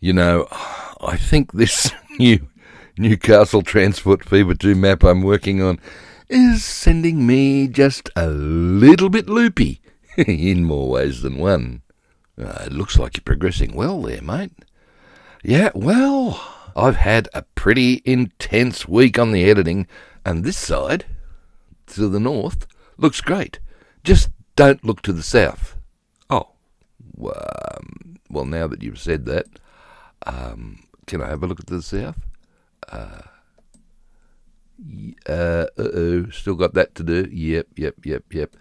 You know, I think this new Newcastle Transport Fever 2 map I'm working on is sending me just a little bit loopy in more ways than one. It looks like you're progressing well there, mate. Yeah, well, I've had a pretty intense week on the editing, and this side, to the north, looks great. Just don't look to the south. Oh, well, now that you've said that, can I have a look at the south? Still got that to do. Yep.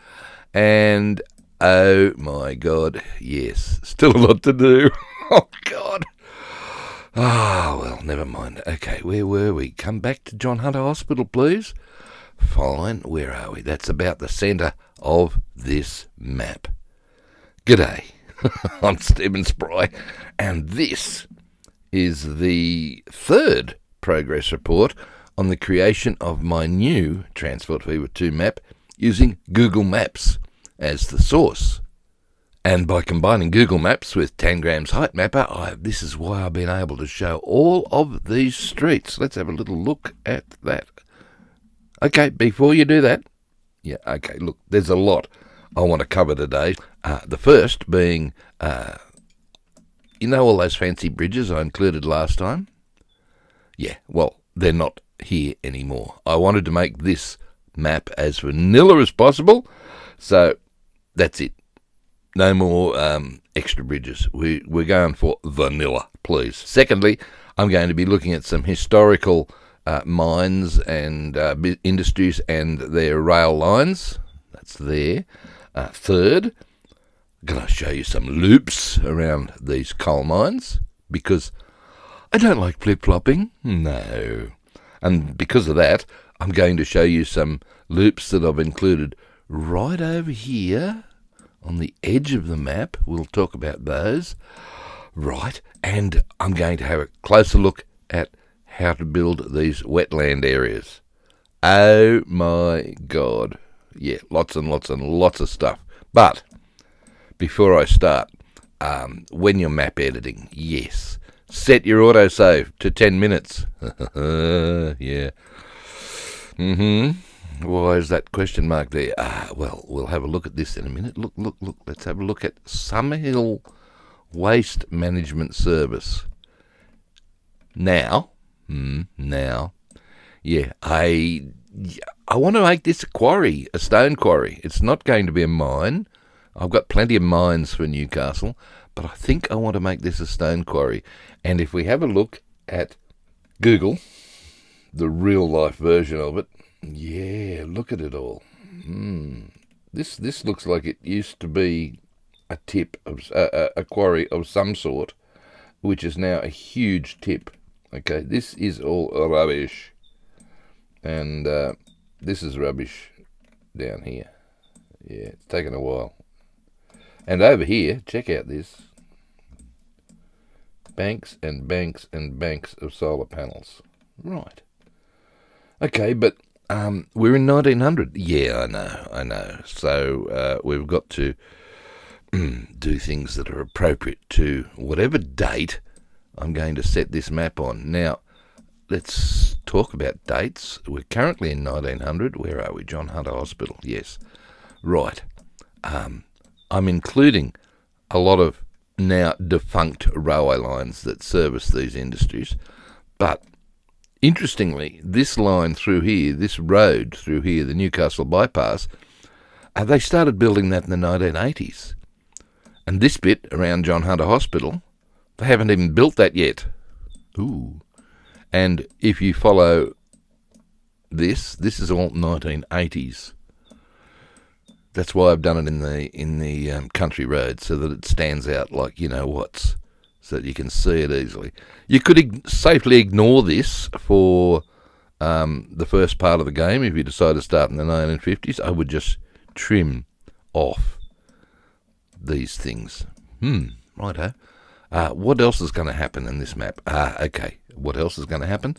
And, oh my God, yes, still a lot to do. Oh, God. Well, never mind. Okay, where were we? Come back to John Hunter Hospital, please. Fine, where are we? That's about the centre of this map. G'day, I'm Stephen Spry, and this is the third progress report on the creation of my new Transport Fever 2 map using Google Maps as the source. And by combining Google Maps with Tangram's Heightmapper, this is why I've been able to show all of these streets. Let's have a little look at that. Okay, before you do that, look, there's a lot I want to cover today. The first being, all those fancy bridges I included last time? Yeah, well, they're not here anymore. I wanted to make this map as vanilla as possible, so that's it. No more extra bridges. We're going for vanilla, please. Secondly, I'm going to be looking at some historical mines and industries and their rail lines. That's there. Third, I'm going to show you some loops around these coal mines because I don't like flip-flopping. No. And because of that, I'm going to show you some loops that I've included right over here on the edge of the map. We'll talk about those. Right. And I'm going to have a closer look at how to build these wetland areas. Oh my God. Yeah, lots and lots of stuff. But before I start, when you're map editing, yes, set your autosave to 10 minutes. Yeah. Why is that question mark there? Well, we'll have a look at this in a minute. Look. Let's have a look at Summerhill Waste Management Service. Now, yeah, I want to make this a quarry, a stone quarry. It's not going to be a mine. I've got plenty of mines for Newcastle, but I think I want to make this a stone quarry. And if we have a look at Google, the real-life version of it, yeah, look at it all. This looks like it used to be a tip of a quarry of some sort, which is now a huge tip. Okay, this is all rubbish, and this is rubbish down here. Yeah, it's taken a while. And over here, check out this. Banks and banks and banks of solar panels. Right. Okay, but we're in 1900. Yeah, I know. So we've got to do things that are appropriate to whatever date I'm going to set this map on. Now, let's talk about dates. We're currently in 1900. Where are we? John Hunter Hospital. Yes. Right. I'm including a lot of now defunct railway lines that service these industries. But interestingly, this line through here, this road through here, the Newcastle bypass, they started building that in the 1980s. And this bit around John Hunter Hospital, they haven't even built that yet. Ooh. And if you follow this is all 1980s. That's why I've done it in the country road, so that it stands out like you know what's, so that you can see it easily. You could safely ignore this for the first part of the game if you decide to start in the 1950s. I would just trim off these things. Righto. What else is going to happen in this map? Okay, what else is going to happen?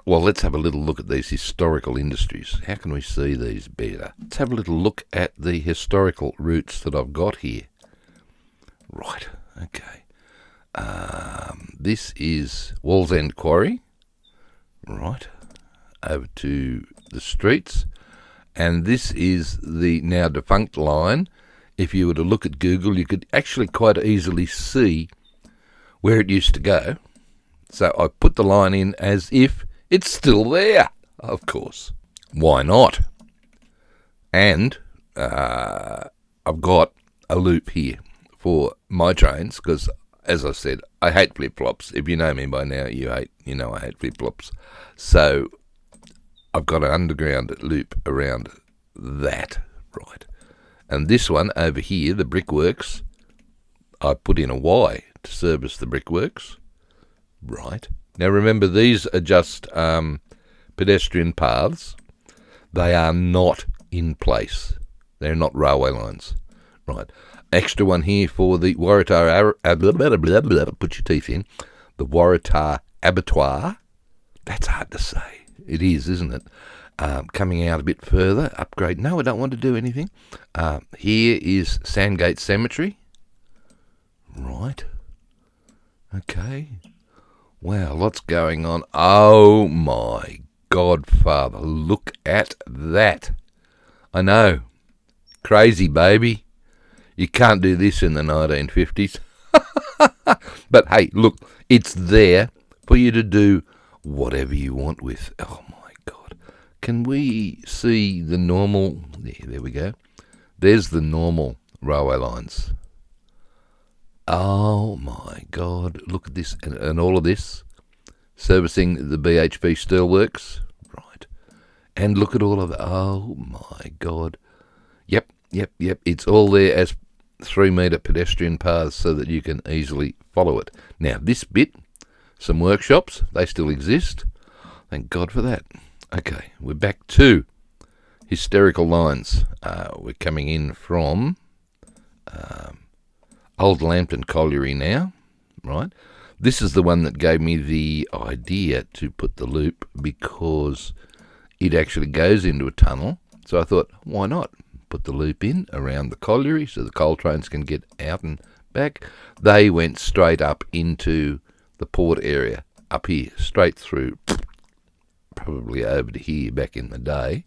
Well, let's have a little look at these historical industries. How can we see these better? Let's have a little look at the historical routes that I've got here. Right, okay. this is Wallsend Quarry, right, over to the streets. And this is the now defunct line. If you were to look at Google, you could actually quite easily see where it used to go. So I put the line in as if it's still there, of course. Why not? And I've got a loop here for my trains because, as I said, I hate flip-flops. If you know me by now, you know I hate flip-flops. So I've got an underground loop around that, right? And this one over here, the brickworks, I put in a Y to service the brickworks, right? Now remember, these are just pedestrian paths. They are not in place. They're not railway lines, right? Extra one here for the Waratah, put your teeth in, the Waratah Abattoir. That's hard to say. It is, isn't it? Coming out a bit further, upgrade. No, I don't want to do anything. Here is Sandgate Cemetery. Right. Okay. Wow, lots going on. Oh my Godfather, look at that. I know. Crazy, baby. You can't do this in the 1950s. But hey, look, it's there for you to do whatever you want with. Oh my God. Can we see the normal? There we go. There's the normal railway lines. Oh my God. Look at this. And all of this servicing the BHP Steelworks. Right. And look at all of that. Oh my God. Yep. It's all there as 3-metre pedestrian paths so that you can easily follow it. Now, this bit, some workshops, they still exist. Thank God for that. Okay, we're back to hysterical lines. We're coming in from Old Lambton Colliery now, right? This is the one that gave me the idea to put the loop because it actually goes into a tunnel. So I thought, why not put the loop in around the colliery so the coal trains can get out and back? They went straight up into the port area, up here, straight through, probably over to here back in the day.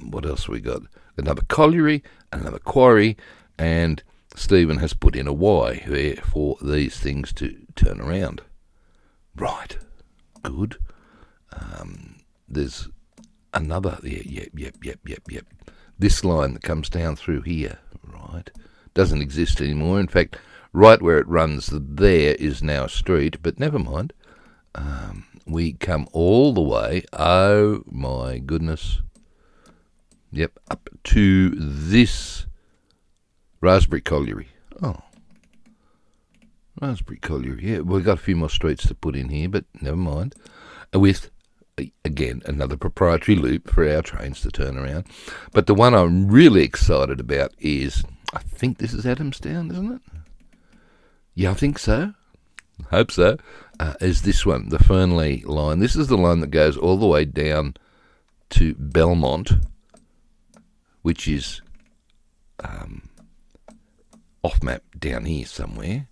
What else we got? Another colliery, another quarry, and Stephen has put in a Y there for these things to turn around. Right, good. There's another, yep. This line that comes down through here, right, doesn't exist anymore. In fact, right where it runs there is now a street, but never mind. We come all the way, oh my goodness, yep, up to this Raspberry Colliery. Oh, Raspberry Colliery, yeah, we've got a few more streets to put in here, but never mind. With, again, another proprietary loop for our trains to turn around. But the one I'm really excited about is, I think this is Adamstown, isn't it? Yeah, I think so. Hope so. Is this one, the Fernley line. This is the line that goes all the way down to Belmont, which is off map down here somewhere.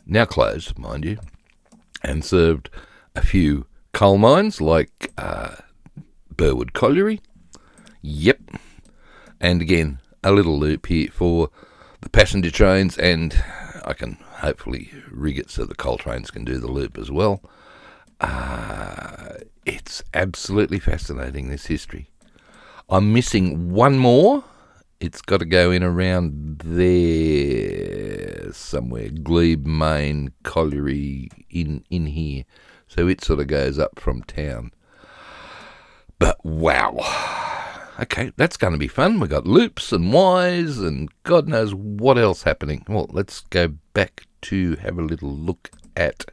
Now closed, mind you, and served a few coal mines like Burwood Colliery. Yep. And again, a little loop here for the passenger trains, and I can hopefully rig it so the coal trains can do the loop as well. It's absolutely fascinating, this history. I'm missing one more. It's got to go in around there somewhere. Glebe, Main, Colliery, in here. So it sort of goes up from town. But wow. Okay, that's going to be fun. We've got loops and Ys and God knows what else happening. Well, let's go back to have a little look at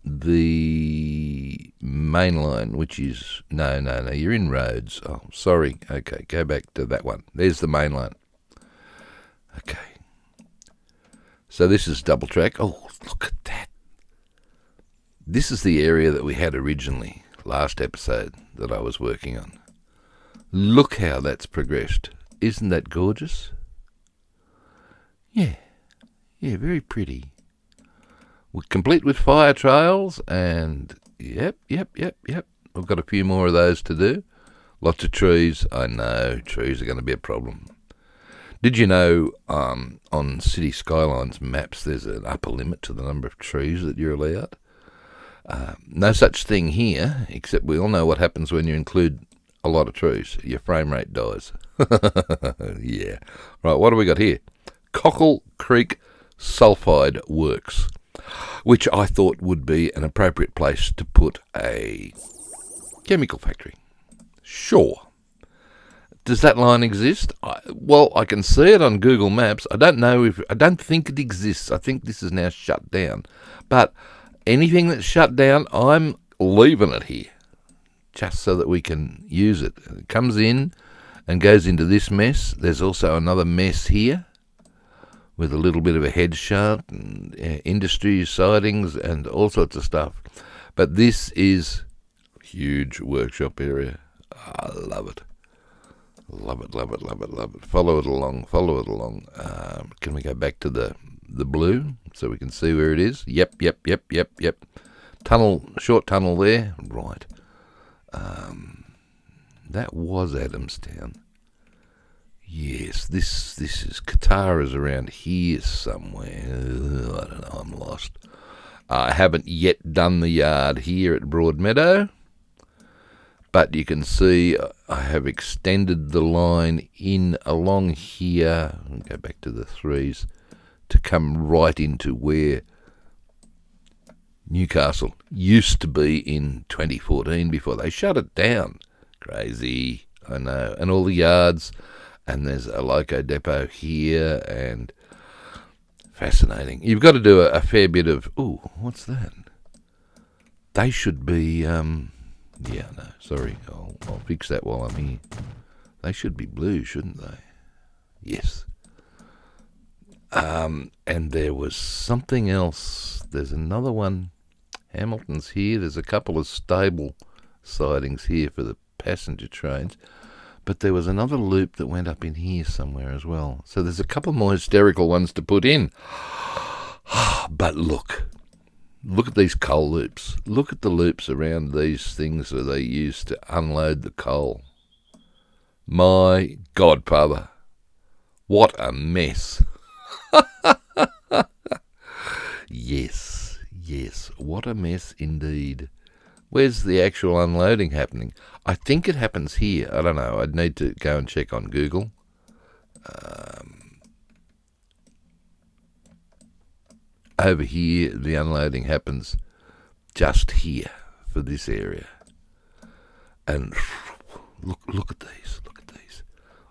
the main line, which is... No, you're in roads. Oh, sorry. Okay, go back to that one. There's the main line. Okay. So this is double track. Oh, look at that. This is the area that we had originally, last episode, that I was working on. Look how that's progressed. Isn't that gorgeous? Yeah, very pretty. We're complete with Firetrails, and yep. We've got a few more of those to do. Lots of trees. I know, trees are going to be a problem. Did you know on City Skylines maps there's an upper limit to the number of trees that you're allowed? No such thing here, except we all know what happens when you include a lot of trees. Your frame rate dies. Yeah. Right, what do we got here? Cockle Creek Sulphide Works, which I thought would be an appropriate place to put a chemical factory. Sure. Does that line exist? Well, I can see it on Google Maps. I don't think it exists. I think this is now shut down. But anything that's shut down, I'm leaving it here, just so that we can use it. It comes in and goes into this mess. There's also another mess here with a little bit of a head shaft and industry sidings and all sorts of stuff. But this is a huge workshop area. I love it. Love it. Follow it along. Can we go back to the blue so we can see where it is? Yep. Short tunnel there. Right. That was Adamstown. Yes, this is Katara's around here somewhere. I don't know, I'm lost. I haven't yet done the yard here at Broadmeadow. But you can see I have extended the line in along here, I'll go back to the 3s, to come right into where Newcastle used to be in 2014 before they shut it down. Crazy, I know. And all the yards, and there's a loco depot here, and fascinating. You've got to do a fair bit of, ooh, what's that? They should be... yeah, no, sorry, I'll fix that while I'm here. They should be blue, shouldn't they? Yes. And there was something else. There's another one. Hamilton's here. There's a couple of stable sidings here for the passenger trains. But there was another loop that went up in here somewhere as well. So there's a couple more hysterical ones to put in. But look at these coal loops. Look at the loops around these things that they use to unload the coal. My godfather, what a mess. Yes, what a mess indeed. Where's the actual unloading happening? I think it happens here. I don't know. I'd need to go and check on Google. Over here, the unloading happens just here for this area. And look at these.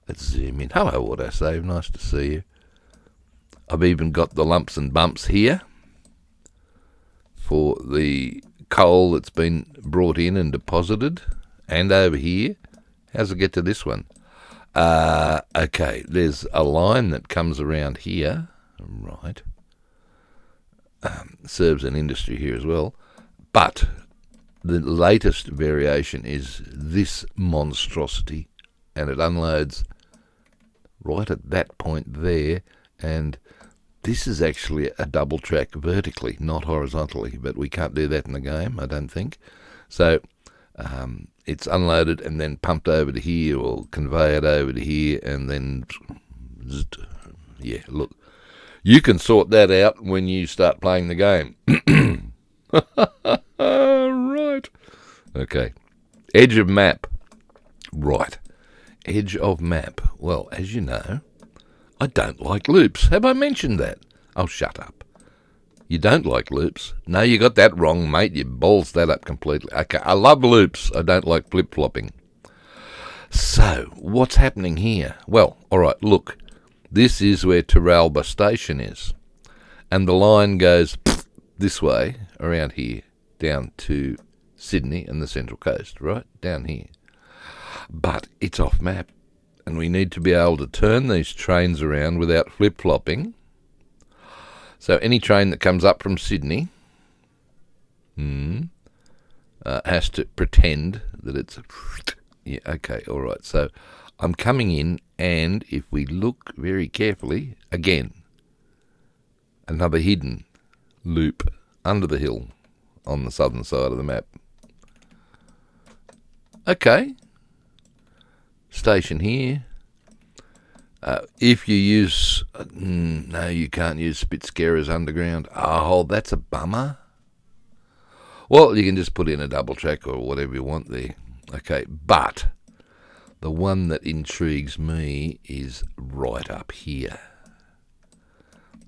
Let's zoom in. Hello, Autosave. Nice to see you. I've even got the lumps and bumps here for the coal that's been brought in and deposited. And over here. How's it get to this one? Okay, there's a line that comes around here. Right. Serves an industry here as well. But the latest variation is this monstrosity, and it unloads right at that point there, and this is actually a double track vertically, not horizontally, but we can't do that in the game, I don't think. So it's unloaded and then pumped over to here, or conveyed over to here, and then yeah, look. You can sort that out when you start playing the game. Right. Okay. Edge of map. Right. Edge of map. Well, as you know, I don't like loops. Have I mentioned that? Oh, shut up. You don't like loops? No, you got that wrong, mate. You balls that up completely. Okay, I love loops. I don't like flip-flopping. So, what's happening here? Well, all right, look. This is where Taralba Station is. And the line goes this way, around here, down to Sydney and the Central Coast, right? Down here. But it's off map. And we need to be able to turn these trains around without flip-flopping. So any train that comes up from Sydney has to pretend that it's... Yeah, okay, all right. So I'm coming in, and if we look very carefully, again, another hidden loop under the hill on the southern side of the map. Okay. Station here. If you use... no, you can't use Spitscarers underground. Oh, that's a bummer. Well, you can just put in a double track or whatever you want there. Okay, but the one that intrigues me is right up here.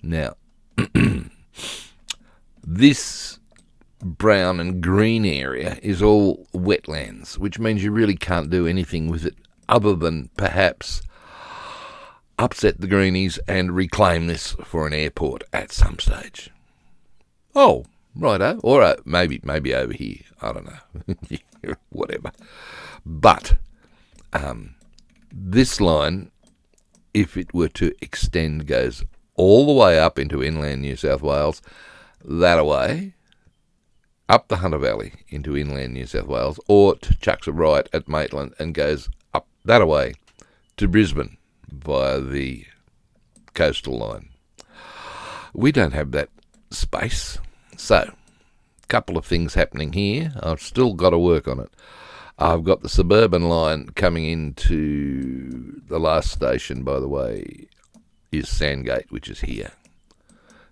Now, this brown and green area is all wetlands, which means you really can't do anything with it other than perhaps upset the greenies and reclaim this for an airport at some stage. Oh, righto. Or maybe over here. I don't know. Whatever. But this line, if it were to extend, goes all the way up into inland New South Wales, that away, up the Hunter Valley into inland New South Wales, or chucks it right at Maitland and goes up that away to Brisbane via the coastal line. We don't have that space. So, a couple of things happening here. I've still got to work on it. I've got the suburban line coming into the last station, by the way, is Sandgate, which is here.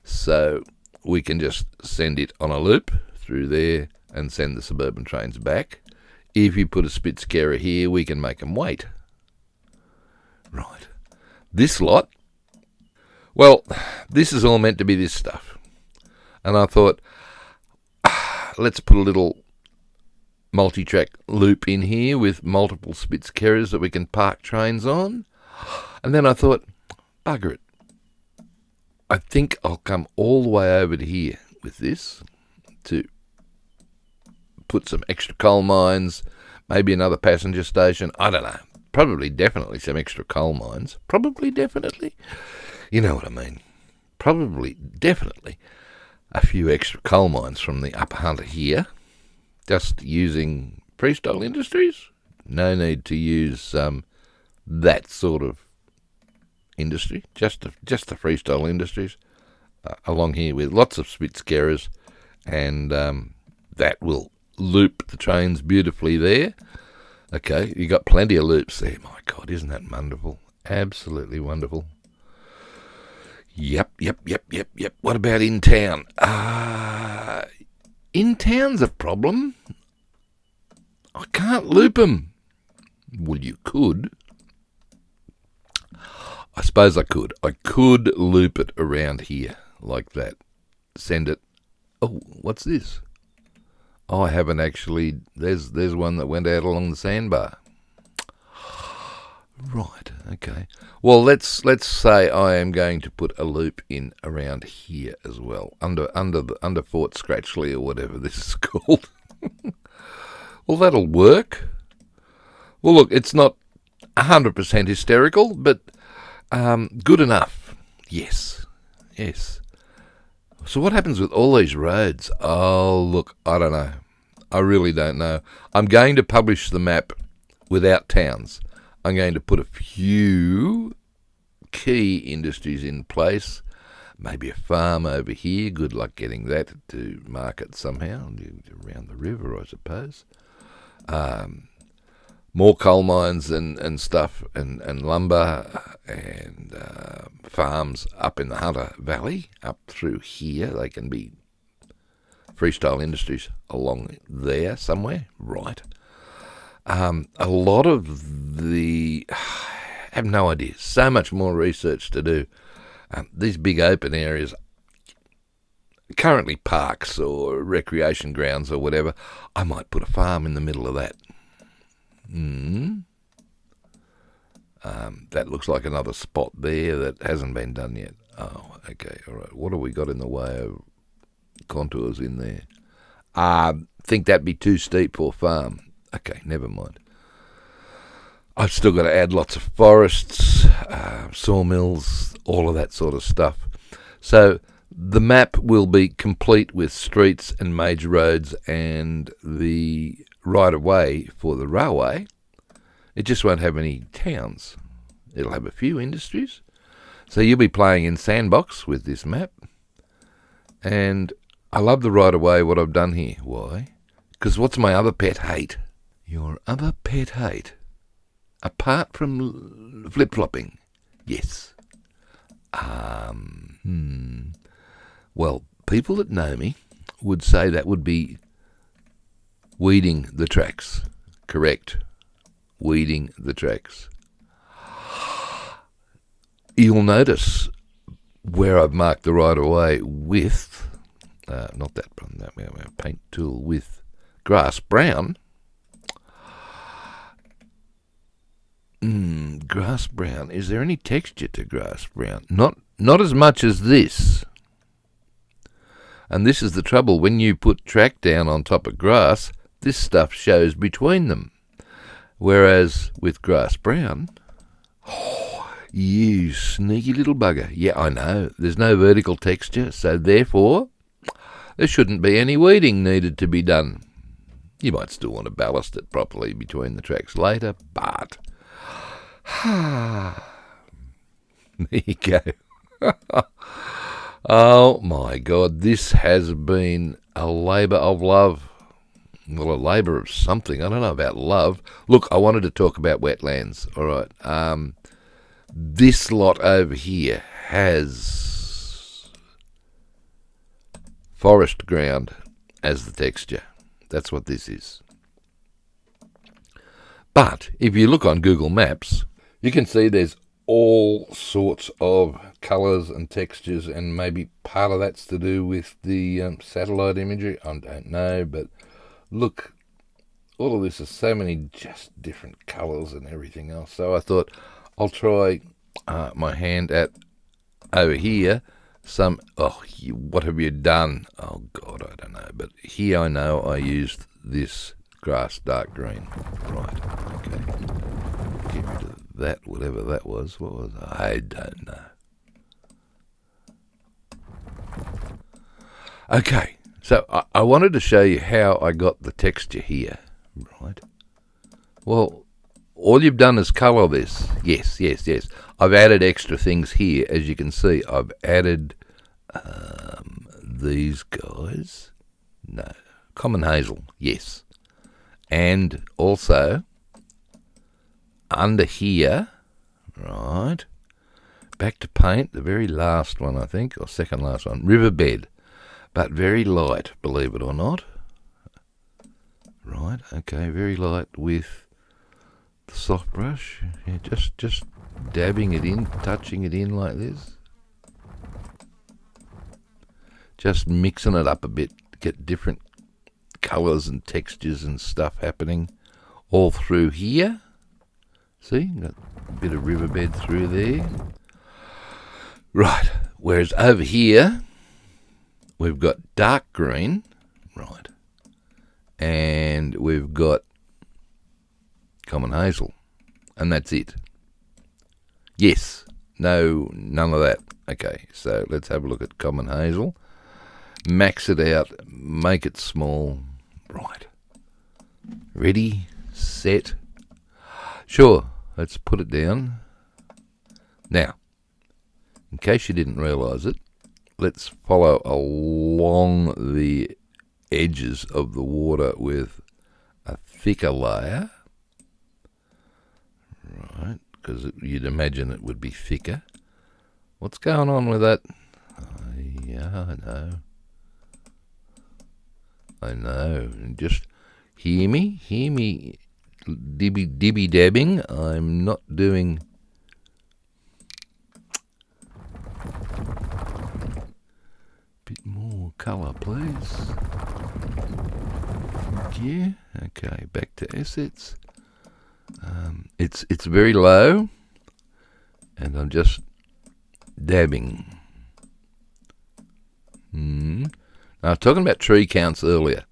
So we can just send it on a loop through there and send the suburban trains back. If you put a Spitscarer here, we can make them wait. Right. This lot, well, this is all meant to be this stuff. And I thought, let's put a little multi-track loop in here with multiple Spitscarers that we can park trains on. And then I thought, bugger it. I think I'll come all the way over to here with this to put some extra coal mines, maybe another passenger station. I don't know. Probably definitely some extra coal mines. Probably definitely. You know what I mean. Probably definitely a few extra coal mines from the Upper Hunter here. Just using freestyle industries. No need to use that sort of industry. Just the freestyle industries along here with lots of Spitscarers, and that will loop the trains beautifully there. Okay, you got plenty of loops there. My God, isn't that wonderful? Absolutely wonderful. Yep. What about in town? In town's a problem. I can't loop them. Well, you could. I suppose I could. I could loop it around here like that. Send it. Oh, what's this? Oh, I haven't actually. There's one that went out along the sandbar. Right. Okay. Well, let's say I am going to put a loop in around here as well, under Fort Scratchley or whatever this is called. Well, that'll work. Well, look, it's not 100% hysterical, but good enough. Yes. So what happens with all these roads? Oh, look, I don't know. I really don't know. I'm going to publish the map without towns. I'm going to put a few key industries in place. Maybe a farm over here. Good luck getting that to market somehow. Around the river, I suppose. More coal mines and stuff and lumber and farms up in the Hunter Valley, up through here. They can be freestyle industries along there somewhere. Right. A lot of the... I have no idea. So much more research to do. These big open areas, currently parks or recreation grounds or whatever, I might put a farm in the middle of that. That looks like another spot there that hasn't been done yet. Oh, okay, all right. What have we got in the way of contours in there? Think that'd be too steep for a farm. Okay, never mind. I've still got to add lots of forests, sawmills, all of that sort of stuff. So the map will be complete with streets and major roads and the right-of-way for the railway. It just won't have any towns. It'll have a few industries. So you'll be playing in Sandbox with this map. And I love the right away what I've done here. Why? Because what's my other pet hate? Your other pet hate? Apart from flip-flopping? Yes. Well, people that know me would say that would be weeding the tracks. Correct. Weeding the tracks. You'll notice where I've marked the right of way with, not that one, that paint tool with grass brown. Grass brown. Is there any texture to grass brown? Not as much as this. And this is the trouble. When you put track down on top of grass, this stuff shows between them. Whereas with grass brown, you sneaky little bugger. Yeah, I know. There's no vertical texture, so therefore there shouldn't be any weeding needed to be done. You might still want to ballast it properly between the tracks later, but there you go. Oh my God, this has been a labour of love. Well, a labour of something. I don't know about love. Look, I wanted to talk about wetlands. All right. This lot over here has forest ground as the texture. That's what this is. But if you look on Google Maps, you can see there's all sorts of colours and textures, and maybe part of that's to do with the satellite imagery. I don't know, but look, all of this is so many just different colours and everything else. So I thought I'll try my hand at over here. What have you done? Oh God, I don't know. But here I know I used this grass dark green. Right, okay. Get rid of that, whatever that was. What was it? I don't know. Okay, so I wanted to show you how I got the texture here. Right. Well, all you've done is colour this. Yes. I've added extra things here. As you can see, I've added these guys. No. Common hazel. Yes. And also, under here, right, back to paint, the very last one, I think, or second last one, riverbed. But very light, believe it or not. Right, okay, very light with the soft brush. Yeah, just dabbing it in, touching it in like this. Just mixing it up a bit, get different colours and textures and stuff happening all through here. See, got a bit of riverbed through there. Right, whereas over here, we've got dark green, right, and we've got common hazel, and that's it. Yes, no, none of that. Okay, so let's have a look at common hazel. Max it out, make it small. Right. Ready, set. Sure, let's put it down. Now, in case you didn't realise it, let's follow along the edges of the water with a thicker layer. Right, because you'd imagine it would be thicker. What's going on with that? Yeah, I know. Just hear me, dibby dabbing. I'm not doing. Bit more colour, please. Thank you. Okay, back to assets. It's very low, and I'm just dabbing. Now, I was talking about tree counts earlier.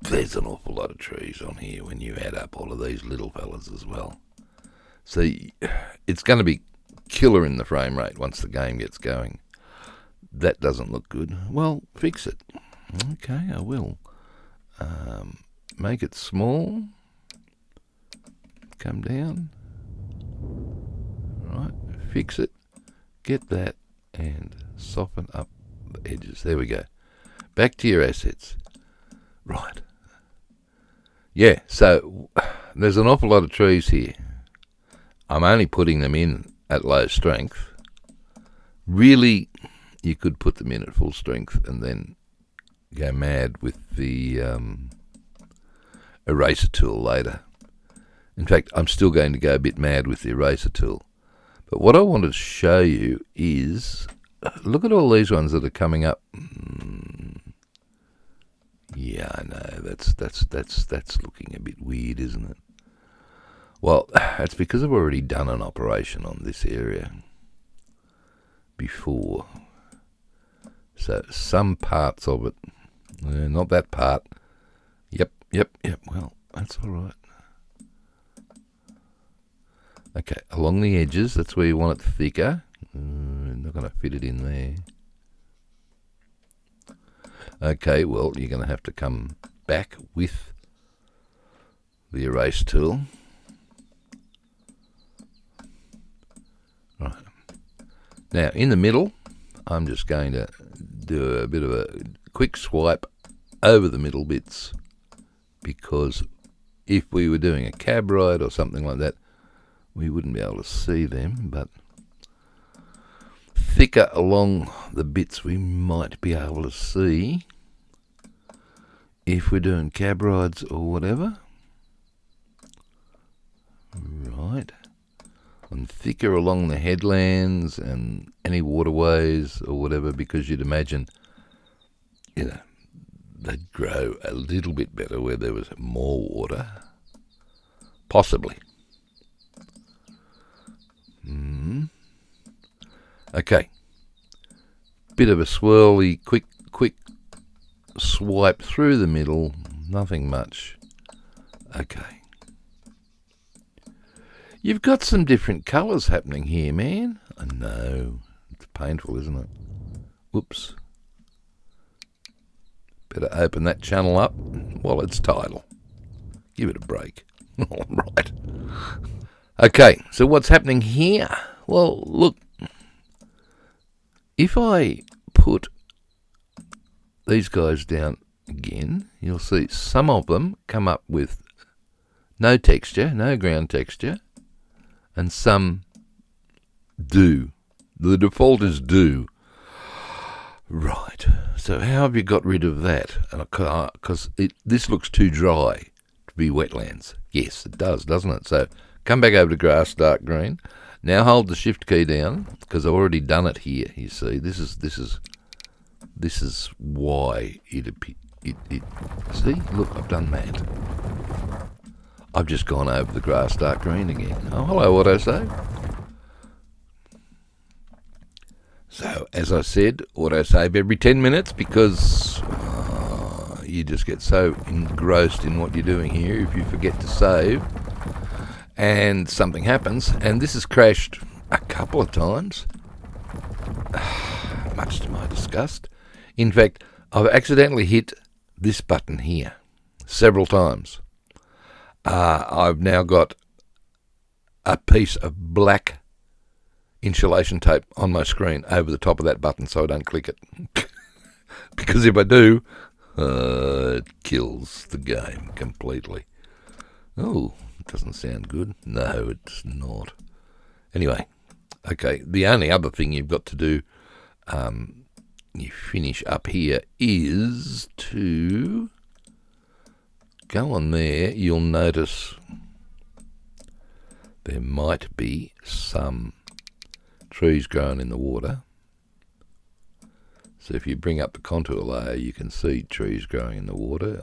There's an awful lot of trees on here when you add up all of these little fellas as well. So it's going to be killer in the frame rate once the game gets going. That doesn't look good. Well, fix it. Okay, I will. Make it small. Come down. Right, fix it. Get that and soften up the edges. There we go. Back to your assets. Right. Yeah, so there's an awful lot of trees here. I'm only putting them in at low strength. Really, you could put them in at full strength and then go mad with the eraser tool later. In fact, I'm still going to go a bit mad with the eraser tool. But what I wanted to show you is, look at all these ones that are coming up. Yeah, I know, that's looking a bit weird, isn't it? Well, that's because I've already done an operation on this area before. So some parts of it, not that part. Yep, well, that's all right. Okay, along the edges, that's where you want it thicker. Not going to fit it in there. Okay, well, you're going to have to come back with the erase tool. Right. Now, in the middle, I'm just going to do a bit of a quick swipe over the middle bits, because if we were doing a cab ride or something like that, we wouldn't be able to see them, but thicker along the bits we might be able to see if we're doing cab rides or whatever. Right. And thicker along the headlands and any waterways or whatever, because you'd imagine, they'd grow a little bit better where there was more water. Possibly. Okay. Bit of a swirly, quick swipe through the middle. Nothing much. Okay. You've got some different colours happening here, man. I know. It's painful, isn't it? Whoops. Better open that channel up while it's tidal. Give it a break. All right. Okay, so what's happening here? Well, look. If I put these guys down again, you'll see some of them come up with no texture, no ground texture, and some do. The default is do. Right. So how have you got rid of that? Because this looks too dry to be wetlands. Yes, it does, doesn't it? So come back over to grass, dark green. Now hold the shift key down, because I've already done it here. You see, this is why it. See, look, I've done that. I've just gone over the grass, dark green again. Oh, hello, autosave. So, as I said, autosave every 10 minutes, because you just get so engrossed in what you're doing here if you forget to save. And something happens, and this has crashed a couple of times, much to my disgust. In fact, I've accidentally hit this button here several times. I've now got a piece of black insulation tape on my screen over the top of that button so I don't click it. Because if I do, it kills the game completely. Oh, it doesn't sound good. No, it's not. Anyway, okay, the only other thing you've got to do, you finish up here, is to go on there. You'll notice there might be some trees growing in the water. So if you bring up the contour layer, you can see trees growing in the water.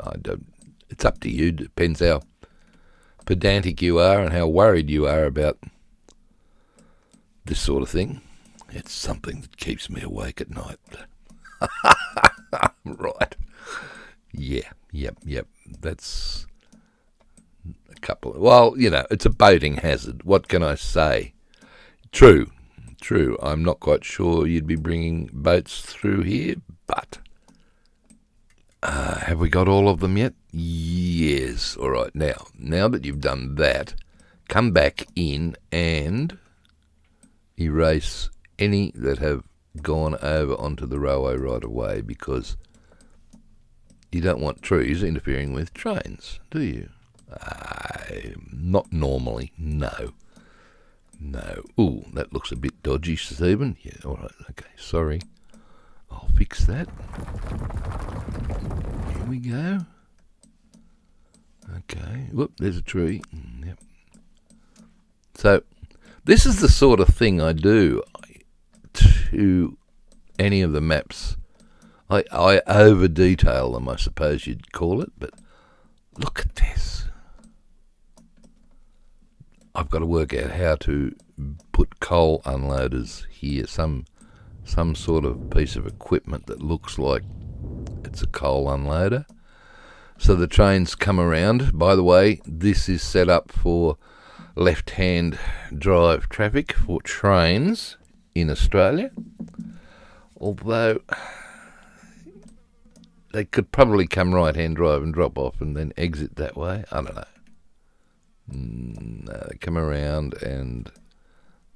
It's up to you. Depends how pedantic you are and how worried you are about this sort of thing. It's something that keeps me awake at night. Right. Yeah, yep. That's a couple of, well, it's a boating hazard. What can I say? True. I'm not quite sure you'd be bringing boats through here, but have we got all of them yet? Yes. All right. Now that you've done that, come back in and erase any that have gone over onto the railway right away, because you don't want trees interfering with trains, do you? Not normally, no. No. Ooh, that looks a bit dodgy, Stephen. Yeah, all right, okay, sorry. I'll fix that. Here we go. Okay, whoop, there's a tree. Yep. So, this is the sort of thing I do to any of the maps. I over-detail them, I suppose you'd call it, but look at this. I've got to work out how to put coal unloaders here, some sort of piece of equipment that looks like it's a coal unloader. So the trains come around. By the way, this is set up for left-hand drive traffic for trains in Australia. Although they could probably come right-hand drive and drop off and then exit that way. I don't know. No, they come around and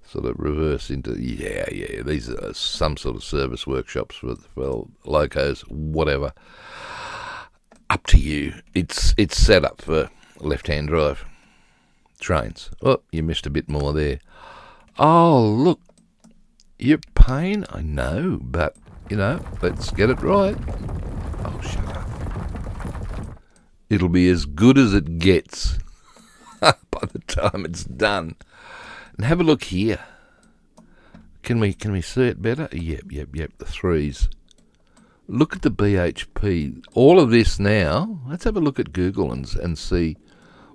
sort of reverse into, these are some sort of service workshops for locos, whatever. Up to you. It's set up for left-hand drive trains. Oh, you missed a bit more there. Oh, look. You're a pain, I know, but, let's get it right. Oh, shut up. It'll be as good as it gets by the time it's done. And have a look here. Can we see it better? Yep, the threes. Look at the BHP. All of this now, let's have a look at Google and see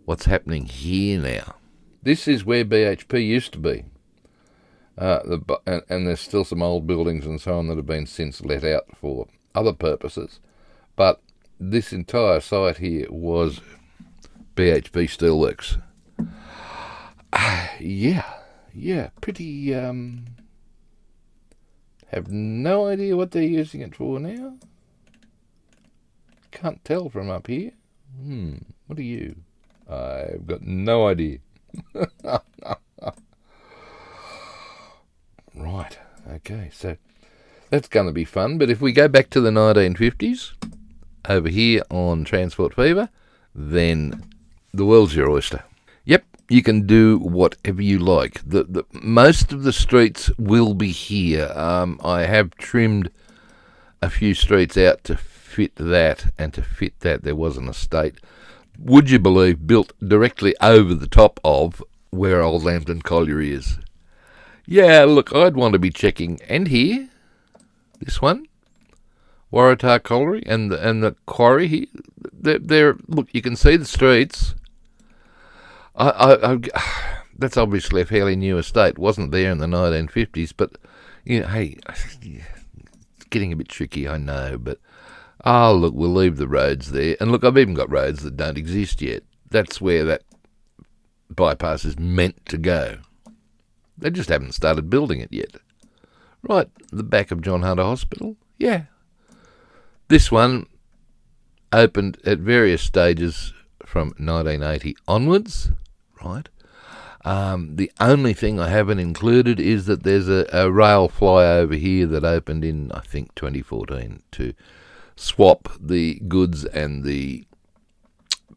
what's happening here now. This is where BHP used to be. And there's still some old buildings and so on that have been since let out for other purposes. But this entire site here was BHP Steelworks. Pretty, have no idea what they're using it for now. Can't tell from up here. What are you? I've got no idea. Right, okay, so that's going to be fun. But if we go back to the 1950s, over here on Transport Fever, then the world's your oyster. Yep, you can do whatever you like. The most of the streets will be here. I have trimmed a few streets out to fit that, and to fit that there was an estate, would you believe, built directly over the top of where Old Lambton Colliery is. Yeah, look, I'd want to be checking, and here, this one, Waratah Colliery, and the quarry here, they're look, you can see the streets. That's obviously a fairly new estate. Wasn't there in the 1950s, but, hey, it's getting a bit tricky, I know, but, look, we'll leave the roads there. And look, I've even got roads that don't exist yet. That's where that bypass is meant to go. They just haven't started building it yet. Right, the back of John Hunter Hospital, yeah. This one opened at various stages from 1980 onwards, right? The only thing I haven't included is that there's a rail flyover here that opened in, I think, 2014 to swap the goods and the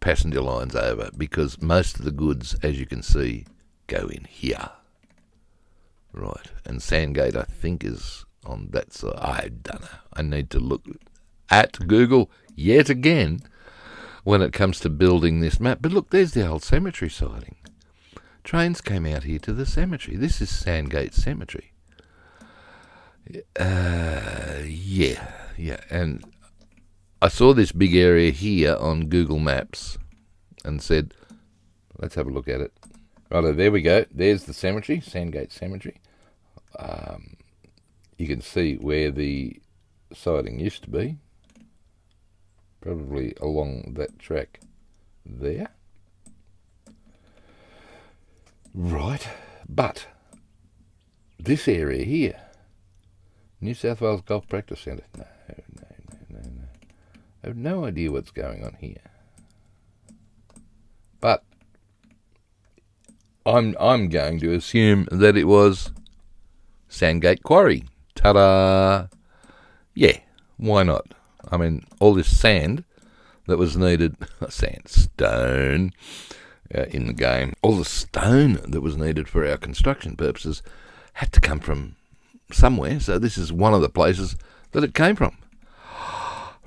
passenger lines over, because most of the goods, as you can see, go in here. Right, and Sandgate, I think, is on that side. I don't know. I need to look at Google yet again when it comes to building this map. But look, there's the old cemetery siding. Trains came out here to the cemetery. This is Sandgate Cemetery. And I saw this big area here on Google Maps and said, let's have a look at it. Right, there we go. There's the cemetery, Sandgate Cemetery. You can see where the siding used to be. Probably along that track there. Right, but this area here, New South Wales Golf Practice Centre. No. I have no idea what's going on here. But I'm going to assume that it was Sandgate Quarry Ta-da! Yeah, why not? I mean, all this sand that was needed, stone in the game, all the stone that was needed for our construction purposes had to come from somewhere, so this is one of the places that it came from.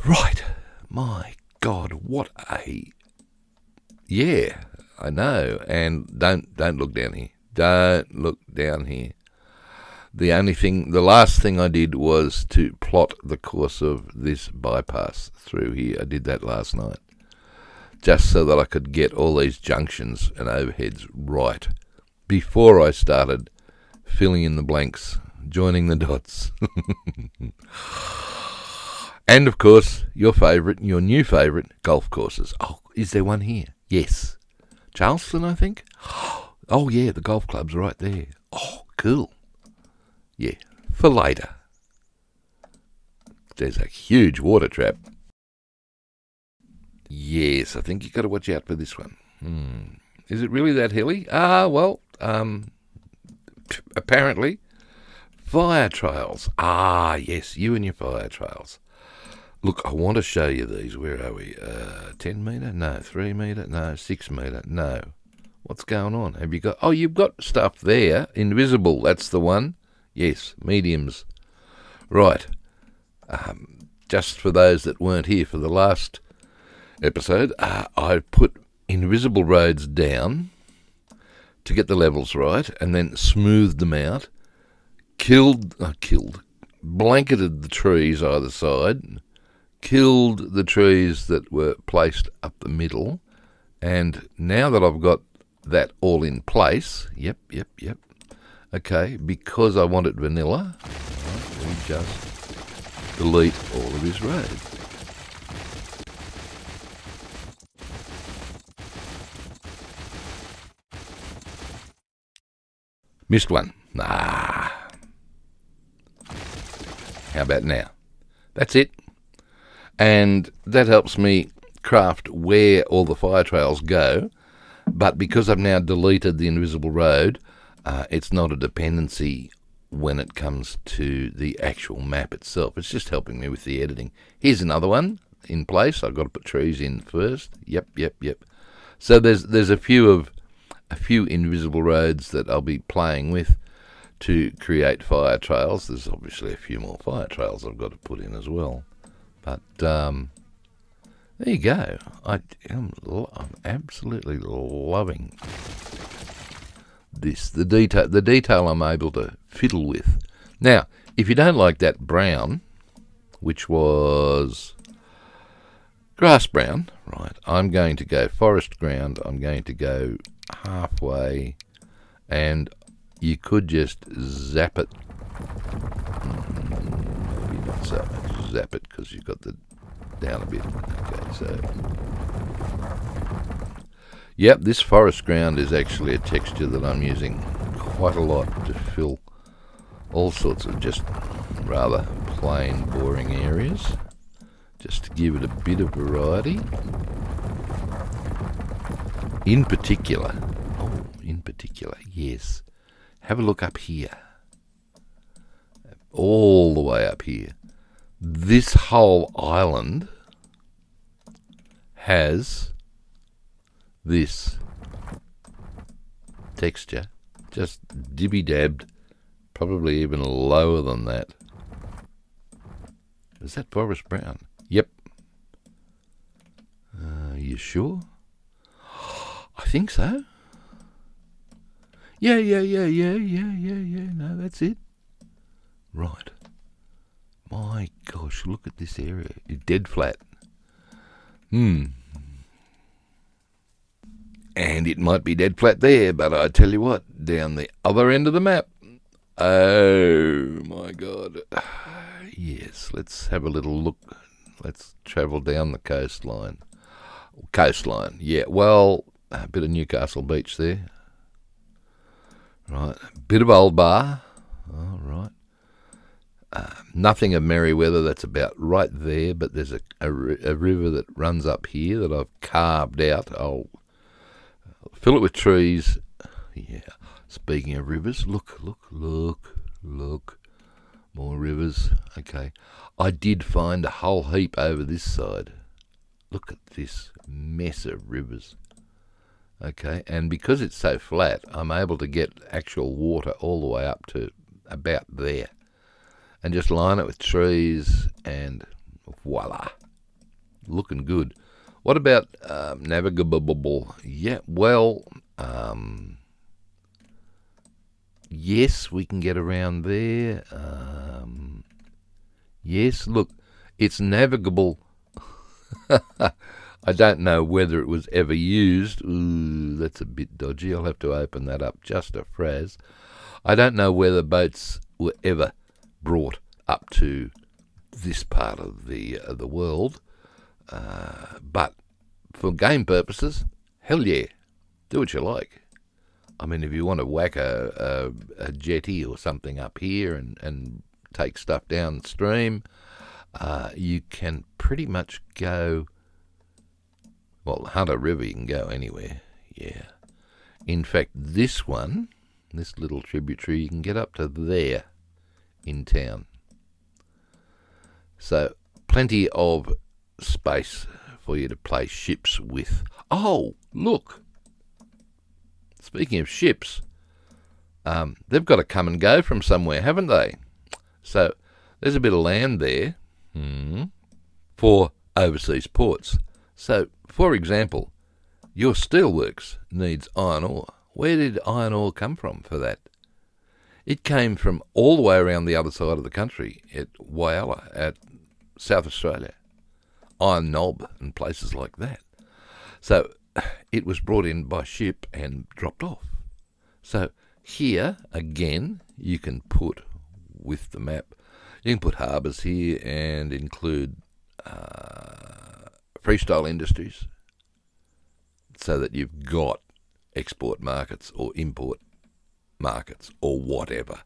Right, my God, what a... Yeah, I know, and don't look down here. Don't look down here. The last thing I did was to plot the course of this bypass through here. I did that last night, just so that I could get all these junctions and overheads right before I started filling in the blanks, joining the dots. And, of course, your new favourite, golf courses. Oh, is there one here? Yes. Charleston, I think? Oh, yeah, the golf club's right there. Oh, cool. Yeah, for later. There's a huge water trap. Yes, I think you've got to watch out for this one. Is it really that hilly? Well, apparently. Firetrails. Yes, you and your Firetrails. Look, I want to show you these. Where are we? 10 metre? No. 3 metre? No. 6 metre? No. What's going on? Have you got... Oh, you've got stuff there. Invisible, that's the one. Yes, mediums. Right. Just for those that weren't here for the last episode, I put invisible roads down to get the levels right, and then smoothed them out, blanketed the trees either side, killed the trees that were placed up the middle, and now that I've got that all in place, yep, okay, because I want it vanilla, we just delete all of his road. Missed one. How about now? That's it. And that helps me craft where all the Firetrails go, but because I've now deleted the invisible road, it's not a dependency when it comes to the actual map itself. It's just helping me with the editing. Here's another one in place. I've got to put trees in first. Yep. So there's a few invisible roads that I'll be playing with to create Firetrails. There's obviously a few more Firetrails I've got to put in as well. But there you go. I'm absolutely loving this. The detail I'm able to fiddle with. Now, if you don't like that brown, which was grass brown, right, I'm going to go forest ground. I'm going to go halfway, and you could just zap it. Maybe not so much zap it, because you've got the down a bit. Okay, so yep, this forest ground is actually a texture that I'm using quite a lot to fill all sorts of just rather plain, boring areas, just to give it a bit of variety. In particular, yes, have a look up here, all the way up here. This whole island has this texture, just dibby-dabbed, probably even lower than that. Is that forest brown? Yep. You sure? I think so. Yeah. No, that's it. Right. My gosh, look at this area. It's dead flat. And it might be dead flat there, but I tell you what, down the other end of the map. Oh, my God. Yes, let's have a little look. Let's travel down the coastline. Yeah, well, a bit of Newcastle Beach there. Right, a bit of Old Bar. All right. Nothing of Merryweather, that's about right there, but there's a river that runs up here that I've carved out. I'll fill it with trees. Yeah, speaking of rivers, look. More rivers. Okay. I did find a whole heap over this side. Look at this mess of rivers. Okay, and because it's so flat, I'm able to get actual water all the way up to about there. And just line it with trees, and voila. Looking good. What about navigable? Yeah, well, yes, we can get around there. Yes, look, it's navigable. I don't know whether it was ever used. Ooh, that's a bit dodgy. I'll have to open that up just a fraz. I don't know whether boats were ever brought up to this part of the world, but for game purposes, hell yeah, do what you like. I mean, if you want to whack a jetty or something up here and take stuff downstream, you can pretty much go. Well, Hunter River, you can go anywhere, yeah. In fact, this one, this little tributary, you can get up to there in town. So, plenty of space for you to place ships with. Oh, look! Speaking of ships, they've got to come and go from somewhere, haven't they? So, there's a bit of land there for overseas ports. So, for example, your steelworks needs iron ore. Where did iron ore come from for that? It came from all the way around the other side of the country at Whyalla, at South Australia, Iron Knob and places like that. So it was brought in by ship and dropped off. So here, again, you can put, with the map, you can put harbours here and include freestyle industries, so that you've got export markets or import markets or whatever.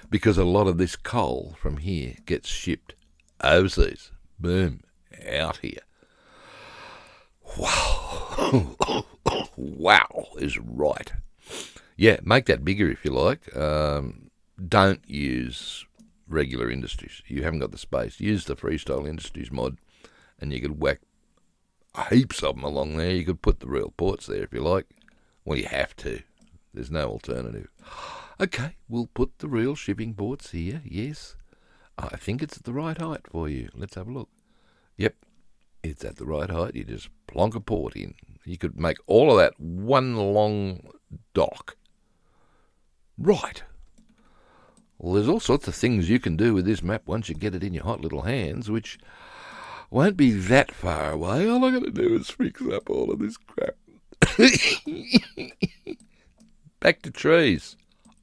Because a lot of this coal from here gets shipped overseas. Boom, out here. Wow. Wow is right. Yeah, make that bigger if you like. Don't use regular industries. You haven't got the space. Use the freestyle industries mod, and you could whack heaps of them along there. You could put the real ports there if you like. Well, you have to. There's no alternative. Okay, we'll put the real shipping ports here, yes. I think it's at the right height for you. Let's have a look. Yep, it's at the right height. You just plonk a port in. You could make all of that one long dock. Right. Well, there's all sorts of things you can do with this map once you get it in your hot little hands, which won't be that far away. All I got to do is fix up all of this crap. Back to trees.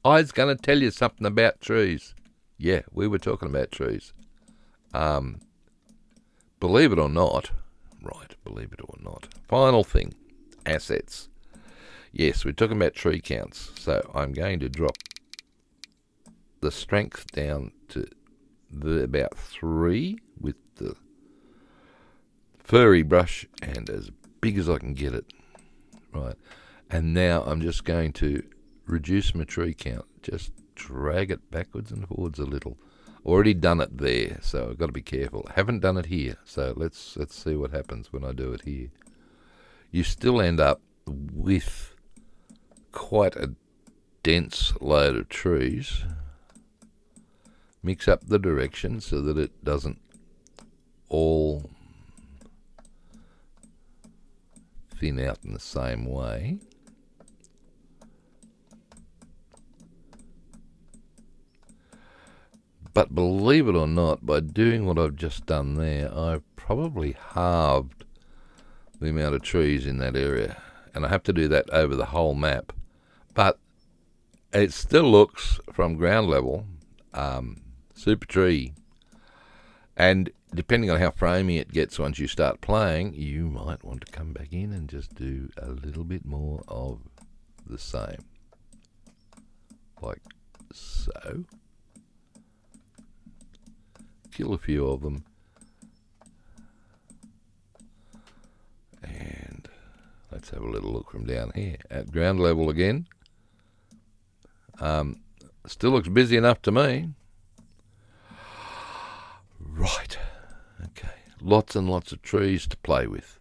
I was going to tell you something about trees. Yeah, we were talking about trees. Believe it or not, right, believe it or not. Final thing, assets. Yes, we're talking about tree counts. So I'm going to drop the strength down to about 3 with the furry brush, and as big as I can get it. Right. And now I'm just going to reduce my tree count. Just drag it backwards and forwards a little. Already done it there, so I've got to be careful. Haven't done it here, so let's see what happens when I do it here. You still end up with quite a dense load of trees. Mix up the direction so that it doesn't all thin out in the same way. But believe it or not, by doing what I've just done there, I've probably halved the amount of trees in that area. And I have to do that over the whole map. But it still looks, from ground level, super tree. And depending on how framey it gets once you start playing, you might want to come back in and just do a little bit more of the same. Like so. Kill a few of them. And let's have a little look from down here. At ground level again. Still looks busy enough to me. Lots and lots of trees to play with.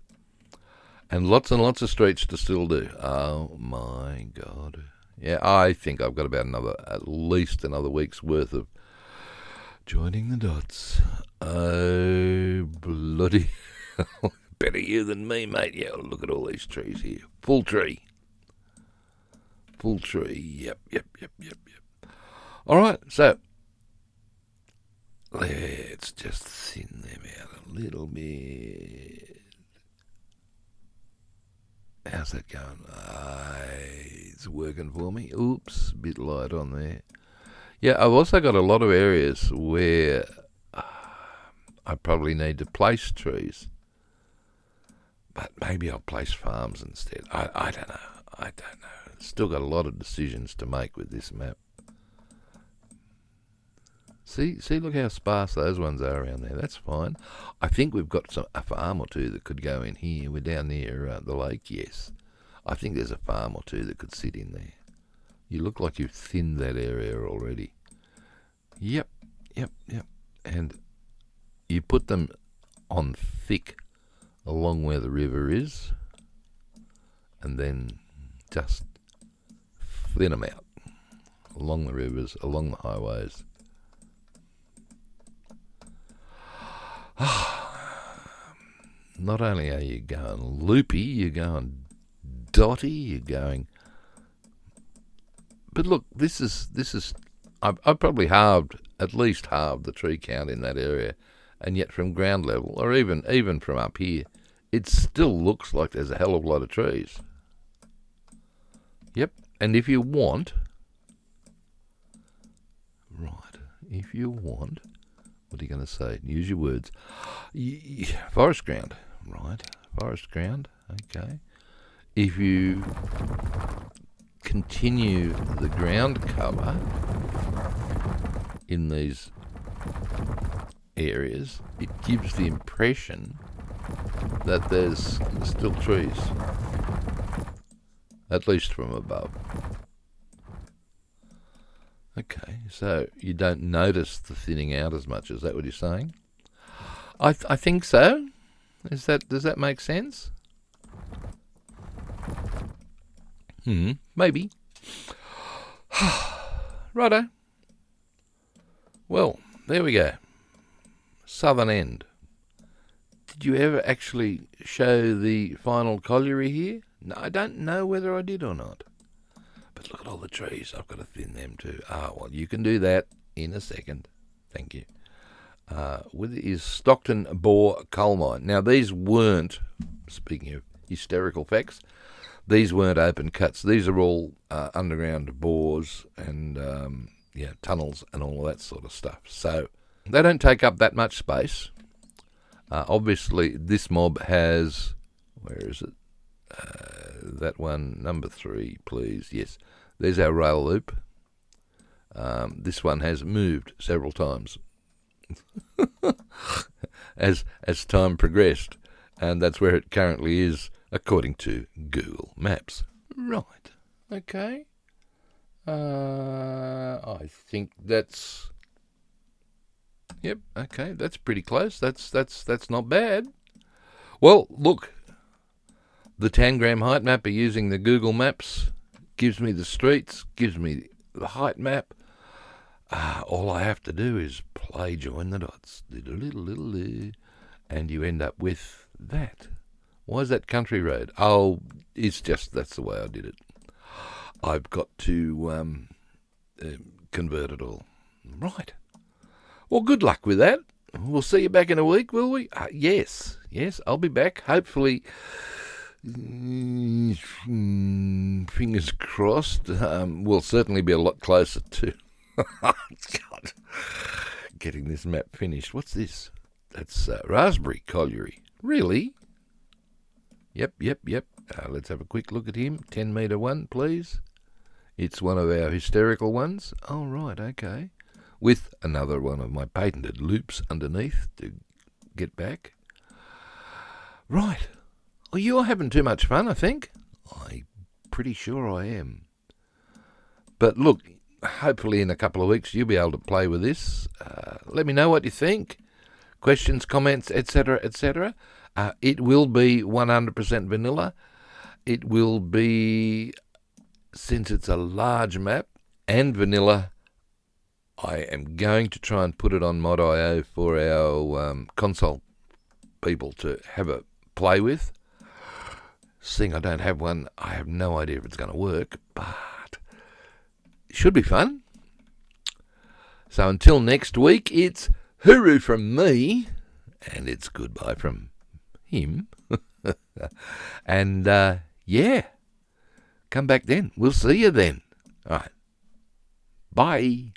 And lots of streets to still do. Oh, my God. Yeah, I think I've got about at least another week's worth of joining the dots. Oh, bloody hell. Better you than me, mate. Yeah, look at all these trees here. Full tree. Full tree. Yep. All right, so let's just thin them out a little bit. How's that going? It's working for me. Oops, a bit light on there. Yeah, I've also got a lot of areas where I probably need to place trees. But maybe I'll place farms instead. I don't know. Still got a lot of decisions to make with this map. See, look how sparse those ones are around there. That's fine. I think we've got a farm or two that could go in here. We're down near the lake, yes. I think there's a farm or two that could sit in there. You look like you've thinned that area already. Yep. And you put them on thick along where the river is, and then just thin them out along the rivers, along the highways. Not only are you going loopy, you're going dotty, you're going... But look, this is I've probably at least halved the tree count in that area, and yet from ground level, or even from up here, it still looks like there's a hell of a lot of trees. Yep, and if you want... What are you going to say? Use your words. Forest ground. Right. Forest ground. Okay. If you continue the ground cover in these areas, it gives the impression that there's still trees. At least from above. Okay, so you don't notice the thinning out as much. Is that what you're saying? I think so. Does that make sense? Maybe. Righto. Well, there we go. Southern end. Did you ever actually show the final colliery here? No, I don't know whether I did or not. But look at all the trees. I've got to thin them too. Well, you can do that in a second. Thank you. Is Stockton Bore Coal Mine. Now, these weren't, speaking of hysterical facts, these weren't open cuts. These are all underground bores and tunnels and all of that sort of stuff. So they don't take up that much space. Obviously, this mob has... Where is it? That one, number 3, please. Yes, there's our rail loop. This one has moved several times as time progressed, and that's where it currently is, according to Google Maps. Right. Okay. I think that's... Yep. Okay, that's pretty close. That's not bad. Well, look. The Tangram Heightmapper using the Google Maps gives me the streets, gives me the height map. All I have to do is play join the dots. And you end up with that. Why is that country road? Oh, it's just, that's the way I did it. I've got to convert it all. Right. Well, good luck with that. We'll see you back in a week, will we? Yes, I'll be back. Hopefully... fingers crossed. We'll certainly be a lot closer to God, getting this map finished. What's this? That's Raspberry Colliery. Really? Yep. Let's have a quick look at him. 10 metre one, please. It's one of our hysterical ones. Oh, right, okay. With another one of my patented loops underneath to get back. Right. Well, you're having too much fun, I think. I'm pretty sure I am. But look, hopefully in a couple of weeks you'll be able to play with this. Let me know what you think. questions, comments, etc., etc. It will be 100% vanilla. It will be, since it's a large map and vanilla, I am going to try and put it on Mod.io for our console people to have a play with. Seeing I don't have one, I have no idea if it's going to work, but it should be fun. So until next week, it's hooroo from me, and it's goodbye from him. And, yeah, come back then. We'll see you then. All right. Bye.